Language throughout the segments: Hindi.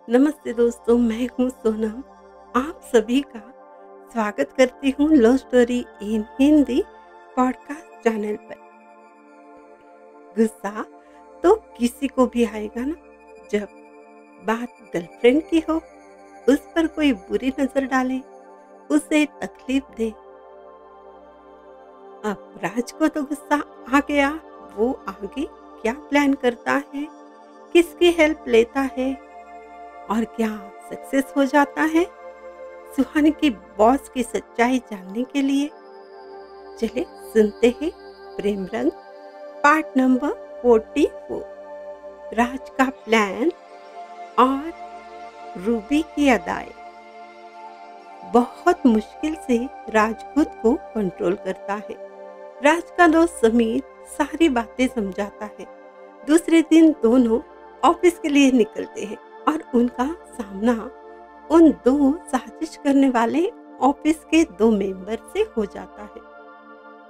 नमस्ते दोस्तों, मैं हूँ सोनम। आप सभी का स्वागत करती हूँ love story in Hindi podcast channel पर। गुस्सा तो किसी को भी आएगा ना, जब बात गर्लफ्रेंड की हो, उस पर कोई बुरी नजर डाले, उसे तकलीफ दे। अब राज को तो गुस्सा आ गया। वो आगे क्या प्लान करता है, किसकी हेल्प लेता है और क्या सक्सेस हो जाता है? सुहानी की बॉस की सच्चाई जानने के लिए चले सुनते हैं प्रेम रंग पार्ट नंबर 44। राज का प्लान और रूबी की अदाएं। बहुत मुश्किल से राज खुद को कंट्रोल करता है। राज का दोस्त समीर सारी बातें समझाता है। दूसरे दिन दोनों ऑफिस के लिए निकलते हैं और उनका सामना उन दो साजिश करने वाले ऑफिस के दो मेंबर से हो जाता है।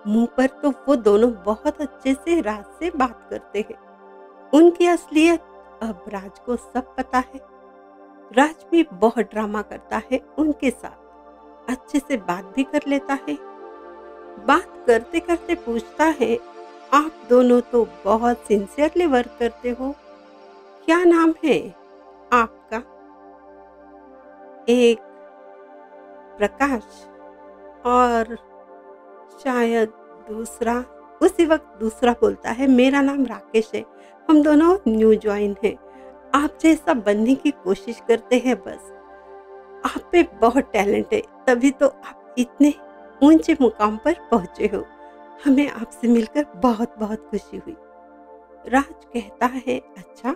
मुंह पर तो वो दोनों बहुत अच्छे से राज से बात करते हैं। उनकी असलियत अब राज को सब पता है। राज भी बहुत ड्रामा करता है उनके साथ, अच्छे से बात भी कर लेता है। बात करते करते पूछता है, आप दोनों तो बहुत सिंसियरली वर्क करते हो, क्या नाम है आपका? एक प्रकाश और शायद दूसरा। उसी वक्त दूसरा बोलता है, मेरा नाम राकेश है, हम दोनों न्यू ज्वाइन हैं। आप जैसा बनने की कोशिश करते हैं, बस आप पे बहुत टैलेंट है, तभी तो आप इतने ऊंचे मुकाम पर पहुंचे हो। हमें आपसे मिलकर बहुत बहुत खुशी हुई। राज कहता है, अच्छा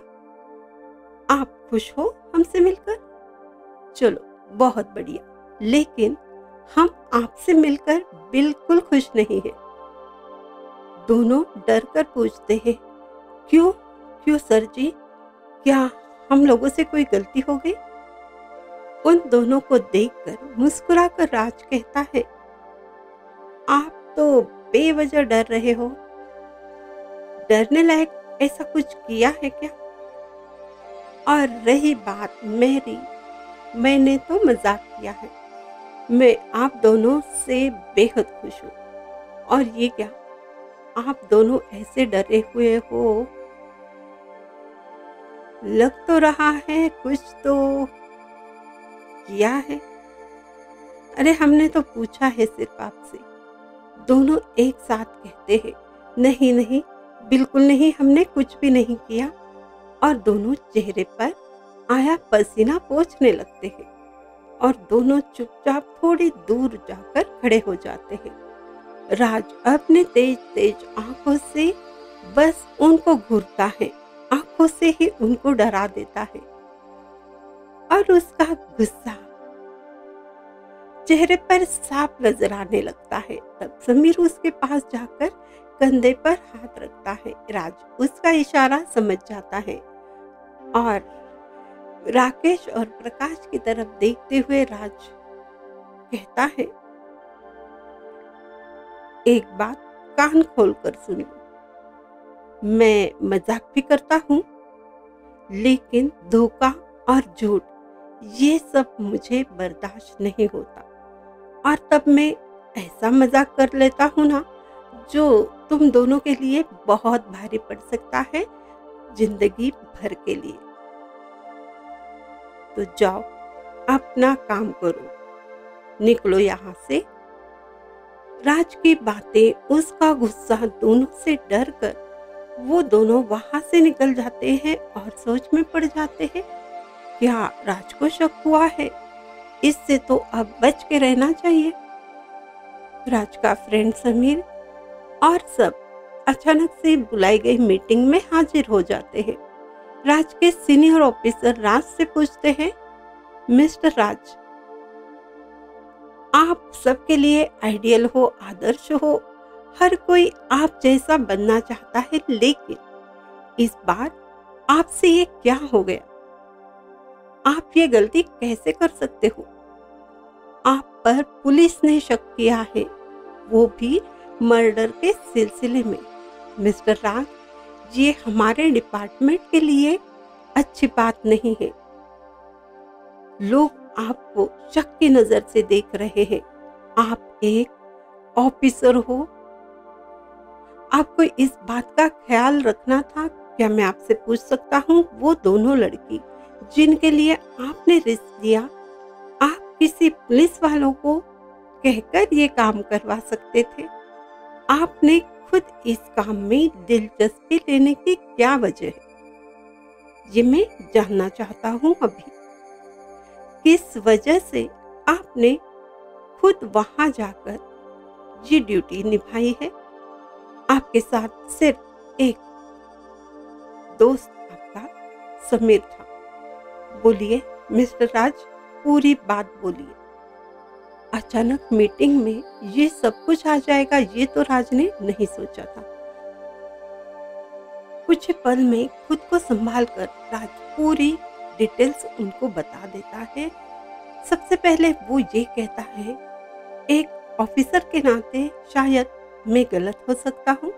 आप खुश हो हमसे मिलकर? चलो बहुत बढ़िया, लेकिन हम आपसे मिलकर बिल्कुल खुश नहीं हैं। दोनों डर कर पूछते हैं, क्यों क्यों सर जी, क्या हम लोगों से कोई गलती हो गई? उन दोनों को देखकर मुस्कुराकर राज कहता है, आप तो बेवजह डर रहे हो। डरने लायक ऐसा कुछ किया है क्या? और रही बात मेरी, मैंने तो मजाक किया है। मैं आप दोनों से बेहद खुश हूँ। और ये क्या, आप दोनों ऐसे डरे हुए हो? लग तो रहा है कुछ तो किया है। अरे हमने तो पूछा है सिर्फ आपसे। दोनों एक साथ कहते हैं, नहीं नहीं, बिल्कुल नहीं, हमने कुछ भी नहीं किया। और दोनों चेहरे पर आया पसीना पोंछने लगते हैं और दोनों चुपचाप थोड़ी दूर जाकर खड़े हो जाते हैं। राज अपने तेज तेज आंखों से बस उनको घूरता है, आंखों से ही उनको डरा देता है। और उसका गुस्सा चेहरे पर साफ नजर आने लगता है। तब समीर उसके पास जाकर कंधे पर हाथ रखता है। राज उसका इशारा समझ जाता है और राकेश और प्रकाश की तरफ देखते हुए राज कहता है, एक बात कान खोलकर सुन लो, मैं मजाक भी करता हूँ, लेकिन धोखा और झूठ ये सब मुझे बर्दाश्त नहीं होता। और तब मैं ऐसा मजाक कर लेता हूँ ना, जो तुम दोनों के लिए बहुत भारी पड़ सकता है जिंदगी भर के लिए। तो जाओ अपना काम करो, निकलो यहाँ से। राज की बातें, उसका गुस्सा, दोनों से डर कर वो दोनों वहां से निकल जाते हैं और सोच में पड़ जाते हैं, क्या राज को शक हुआ है? इससे तो अब बच के रहना चाहिए। राज का फ्रेंड समीर और सब अचानक से बुलाई गई मीटिंग में हाजिर हो जाते हैं। राज के सीनियर ऑफिसर राज से पूछते हैं, मिस्टर राज, आप सबके लिए आइडियल हो, आदर्श हो, हर कोई आप जैसा बनना चाहता है, लेकिन इस बार आपसे ये क्या हो गया? आप ये गलती कैसे कर सकते हो? आप पर पुलिस ने शक किया है, वो भी मर्डर के सिलसिले में। मिस्टर राज, ये हमारे डिपार्टमेंट के लिए अच्छी बात नहीं है। लोग आपको शक की नज़र से देख रहे हैं। आप एक ऑफिसर हो, आपको इस बात का ख्याल रखना था। क्या मैं आपसे पूछ सकता हूँ, वो दोनों लड़की जिनके लिए आपने रिस्क लिया, आप किसी पुलिस वालों को कहकर ये काम करवा सकते थे? आपने खुद इस काम में दिलचस्पी लेने की क्या वजह है? ये मैं जानना चाहता हूँ अभी। किस वजह से आपने खुद वहां जाकर ये ड्यूटी निभाई है? आपके साथ सिर्फ एक दोस्त आपका समीर था। बोलिए मिस्टर राज, पूरी बात बोलिए। अचानक मीटिंग में ये सब कुछ आ जाएगा, ये तो राज ने नहीं सोचा था। कुछ पल में खुद को संभाल कर राज पूरी डिटेल्स उनको बता देता है। सबसे पहले वो ये कहता है, एक ऑफिसर के नाते शायद मैं गलत हो सकता हूँ,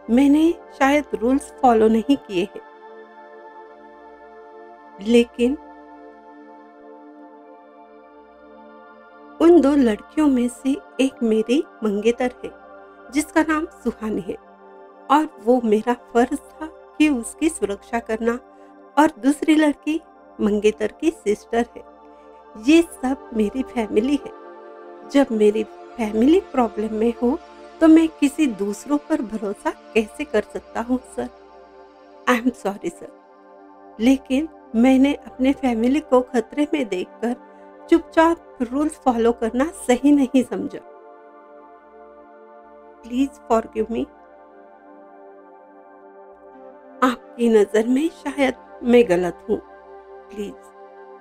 मैंने शायद रूल्स फॉलो नहीं किए हैं, लेकिन उन दो लड़कियों में से एक मेरी मंगेतर है जिसका नाम सुहानी है, और वो मेरा फर्ज था कि उसकी सुरक्षा करना, और दूसरी लड़की मंगेतर की सिस्टर है। ये सब मेरी फैमिली है। जब मेरी फैमिली प्रॉब्लम में हो तो मैं किसी दूसरों पर भरोसा कैसे कर सकता हूँ sir? I am sorry sir, लेकिन मैंने अपने फैमिली को खतरे में देखकर चुपचाप रूल्स फॉलो करना सही नहीं समझा। Please forgive me. आपकी नजर में शायद मैं गलत हूँ, प्लीज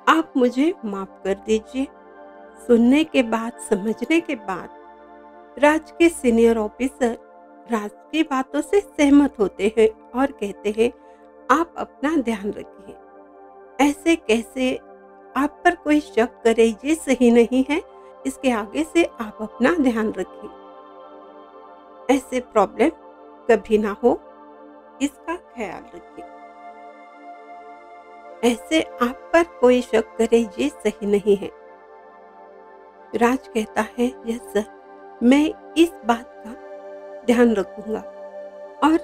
आप मुझे माफ कर दीजिए। सुनने के बाद, समझने के बाद राज के सीनियर ऑफिसर राज की बातों से सहमत होते हैं और कहते हैं, आप अपना ध्यान रखिए। ऐसे कैसे आप पर कोई शक करे, ये सही नहीं है। इसके आगे से आप अपना ध्यान रखिए। ऐसे प्रॉब्लम कभी ना हो, इसका ख्याल रखिए। ऐसे आप पर कोई शक करे, ये सही नहीं है। राज कहता है, यस सर, मैं इस बात का ध्यान रखूंगा। और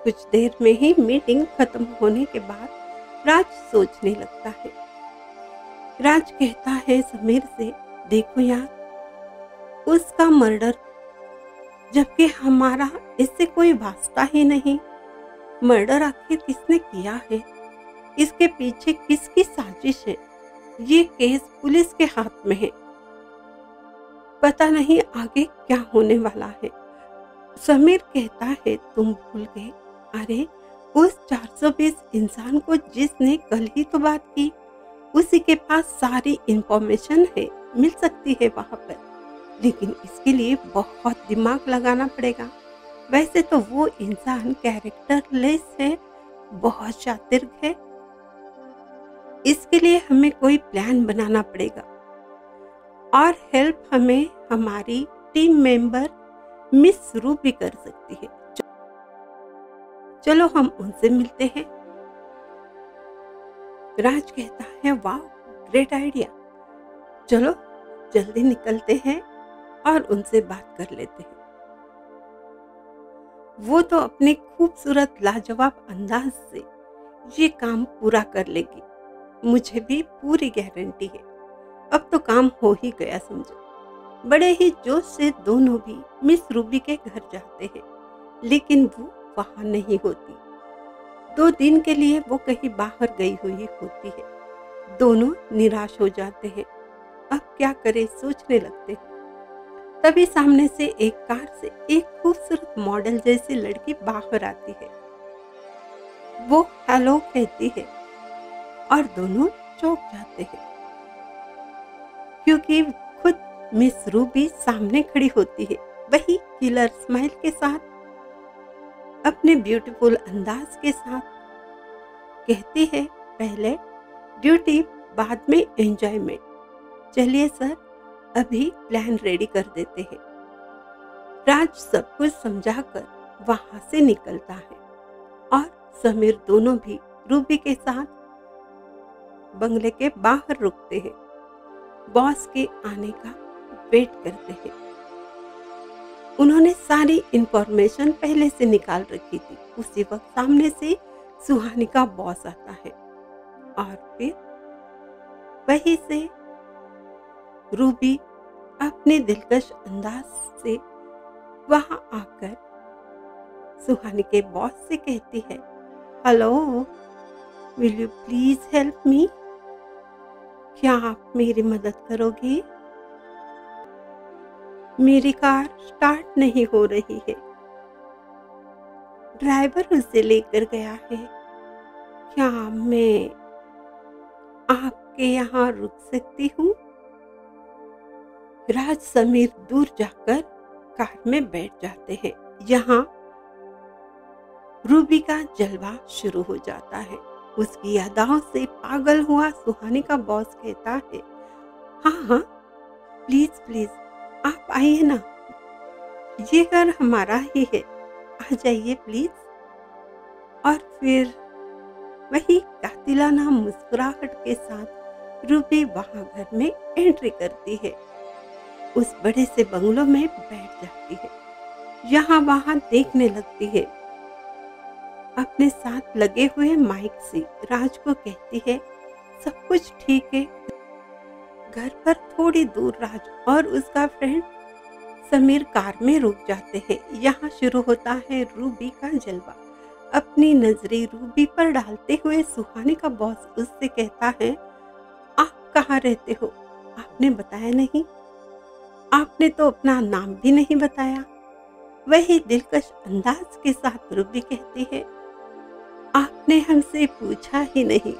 कुछ देर में ही मीटिंग खत्म होने के बाद राज सोचने लगता है। राज कहता है समीर से, देखो यार, उसका मर्डर, जबकि हमारा इससे कोई वास्ता ही नहीं। मर्डर आखिर किसने किया है? इसके पीछे किसकी साजिश है? ये केस पुलिस के हाथ में है। पता नहीं आगे क्या होने वाला है। समीर कहता है, तुम भूल गए? अरे उस 420 इंसान को जिसने कल ही तो बात की, उसी के पास सारी इंफॉर्मेशन है, मिल सकती है वहां पर। लेकिन इसके लिए बहुत दिमाग लगाना पड़ेगा। वैसे तो वो इंसान कैरेक्टरलेस है, बहुत शातिर है। इसके लिए हमें कोई प्लान बनाना पड़ेगा, और हेल्प हमें हमारी टीम मेंबर मिस रूबी कर सकती है। चलो हम उनसे मिलते हैं। राज कहता है, वाह ग्रेट आइडिया, चलो जल्दी निकलते हैं और उनसे बात कर लेते हैं। वो तो अपने खूबसूरत लाजवाब अंदाज से ये काम पूरा कर लेगी, मुझे भी पूरी गारंटी है। अब तो काम हो ही गया समझो। बड़े ही जोश से दोनों भी मिस रूबी के घर जाते हैं, लेकिन वो वहां नहीं होती। 2 दिन के लिए वो कहीं बाहर गई हुई होती है। दोनों निराश हो जाते हैं। अब क्या करें सोचने लगते हैं। तभी सामने से एक कार से एक खूबसूरत मॉडल जैसी लड़की बाहर आती है। वो हेलो कहती है और दोनों चौंक जाते हैं, क्योंकि खुद मिस रूबी सामने खड़ी होती है, वही किलर स्माइल के साथ, अपने ब्यूटीफुल अंदाज के साथ। कहती है, पहले ड्यूटी बाद में एंजॉयमेंट। चलिए सर, अभी प्लान रेडी कर देते हैं। राज सब कुछ समझाकर वहां से निकलता है और समीर दोनों भी रूबी के साथ बंगले के बाहर रुकते हैं, बॉस के आने का वेट करते हैं। उन्होंने सारी इंफॉर्मेशन पहले से निकाल रखी थी। उसी वक्त सामने से सुहानी का बॉस आता है और फिर वहीं से रूबी अपने दिलकश अंदाज से वहां आकर सुहानी के बॉस से कहती है, hello, will you please help me? क्या आप मेरी मदद करोगे? मेरी कार स्टार्ट नहीं हो रही है। ड्राइवर उसे लेकर गया है। क्या मैं आपके यहाँ रुक सकती हूँ? राज समीर दूर जाकर कार में बैठ जाते हैं। यहाँ रूबी का जलवा शुरू हो जाता है। उसकी अदाओं से पागल हुआ सुहानी का बॉस कहता है, हाँ हाँ, प्लीज प्लीज आप आइए ना, ये घर हमारा ही है, आ जाइए प्लीज। और फिर वही कातिलाना मुस्कुराहट के साथ रूबी वहां घर में एंट्री करती है। उस बड़े से बंगलों में बैठ जाती है। यहाँ वहां देखने लगती है। अपने साथ लगे हुए माइक से राज को कहती है, सब कुछ ठीक है। घर पर थोड़ी दूर राज और उसका फ्रेंड समीर कार में रुक जाते हैं। यहाँ शुरू होता है रूबी का जलवा। अपनी नजरें रूबी पर डालते हुए सुहानी का बॉस उससे कहता है, आप कहाँ रहते हो? आपने बताया नहीं। आपने तो अपना नाम भी नहीं बताया। वही दिलकश अंदाज के साथ रूबी कहती है, आपने हमसे पूछा ही नहीं।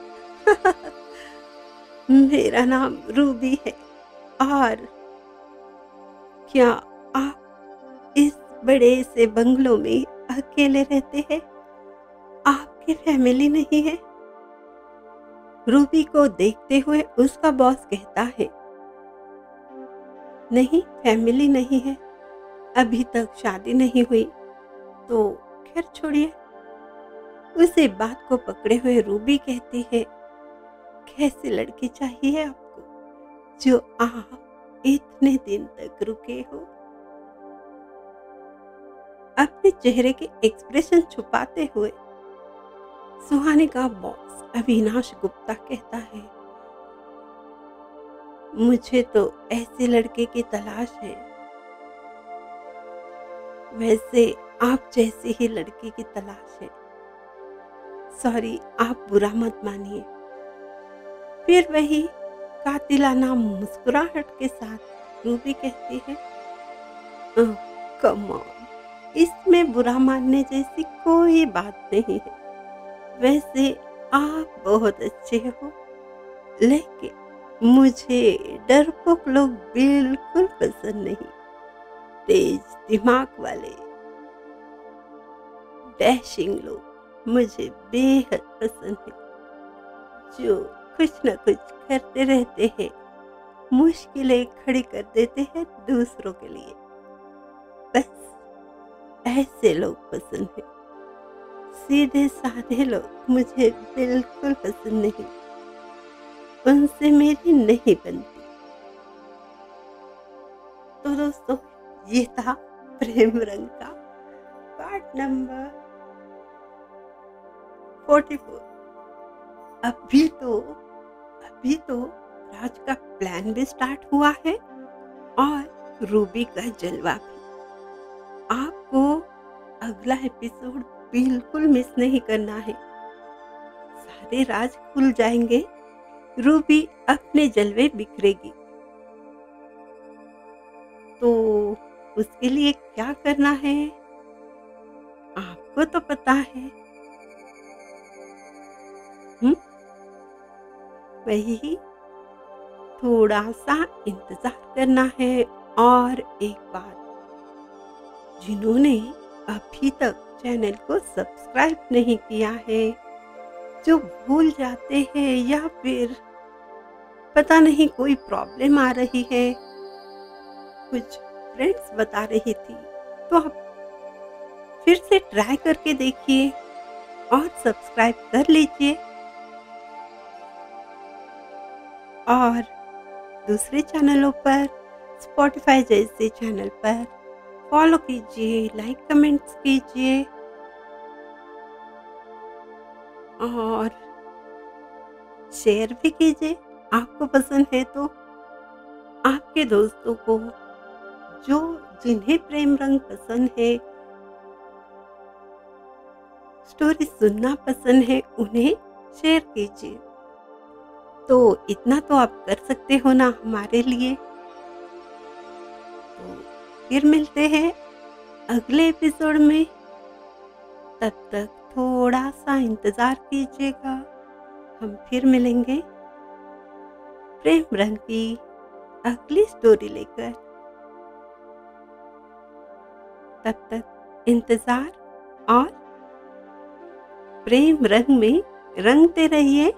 मेरा नाम रूबी है। और क्या आप इस बड़े से बंगलों में अकेले रहते हैं? आपकी फैमिली नहीं है? रूबी को देखते हुए उसका बॉस कहता है, नहीं, फैमिली नहीं है, अभी तक शादी नहीं हुई। तो खैर छोड़िए। उसे बात को पकड़े हुए रूबी कहती है, कैसी लड़की चाहिए आपको जो आप इतने दिन तक रुके हो? अपने चेहरे के एक्सप्रेशन छुपाते हुए सुहानी का बॉस अविनाश गुप्ता कहता है, मुझे तो ऐसे लड़के की तलाश है। वैसे आप जैसी ही लड़की की तलाश है। सॉरी, आप बुरा मत मानिए। फिर वही कातिलाना मुस्कुराहट के साथ रूबी कहती है, कम ऑन, इसमें बुरा मानने जैसी कोई बात नहीं है। वैसे आप बहुत अच्छे हो, लेकिन मुझे डरपोक लोग बिल्कुल पसंद नहीं। तेज दिमाग वाले डैशिंग लोग मुझे बेहद पसंद है, जो कुछ न कुछ करते रहते हैं, मुश्किलें खड़ी कर देते हैं दूसरों के लिए। बस ऐसे लोग पसंद हैं। सीधे साधे लोग मुझे बिल्कुल पसंद नहीं, उनसे मेरी नहीं बनती। तो दोस्तों, ये था प्रेम रंग का पार्ट नंबर 44। अभी तो राज का प्लान भी स्टार्ट हुआ है और रूबी का जलवा भी। आपको अगला एपिसोड बिल्कुल मिस नहीं करना है। सारे राज खुल जाएंगे, रूबी अपने जलवे बिखरेगी। तो उसके लिए क्या करना है आपको तो पता है। वही थोड़ा सा इंतजार करना है। और एक बात, जिन्होंने अभी तक चैनल को सब्सक्राइब नहीं किया है, जो भूल जाते हैं या फिर पता नहीं कोई प्रॉब्लम आ रही है, कुछ फ्रेंड्स बता रही थी, तो आप फिर से ट्राई करके देखिए और सब्सक्राइब कर लीजिए। और दूसरे चैनलों पर, स्पॉटिफाई जैसे चैनल पर फॉलो कीजिए, लाइक कमेंट्स कीजिए और शेयर भी कीजिए। आपको पसंद है तो आपके दोस्तों को, जो जिन्हें प्रेम रंग पसंद है, स्टोरी सुनना पसंद है, उन्हें शेयर कीजिए। तो इतना तो आप कर सकते हो ना हमारे लिए। तो फिर मिलते हैं अगले एपिसोड में। तब तक थोड़ा सा इंतज़ार कीजिएगा, हम फिर मिलेंगे प्रेम रंग की अगली स्टोरी लेकर। तब तक इंतज़ार और प्रेम रंग में रंगते रहिए।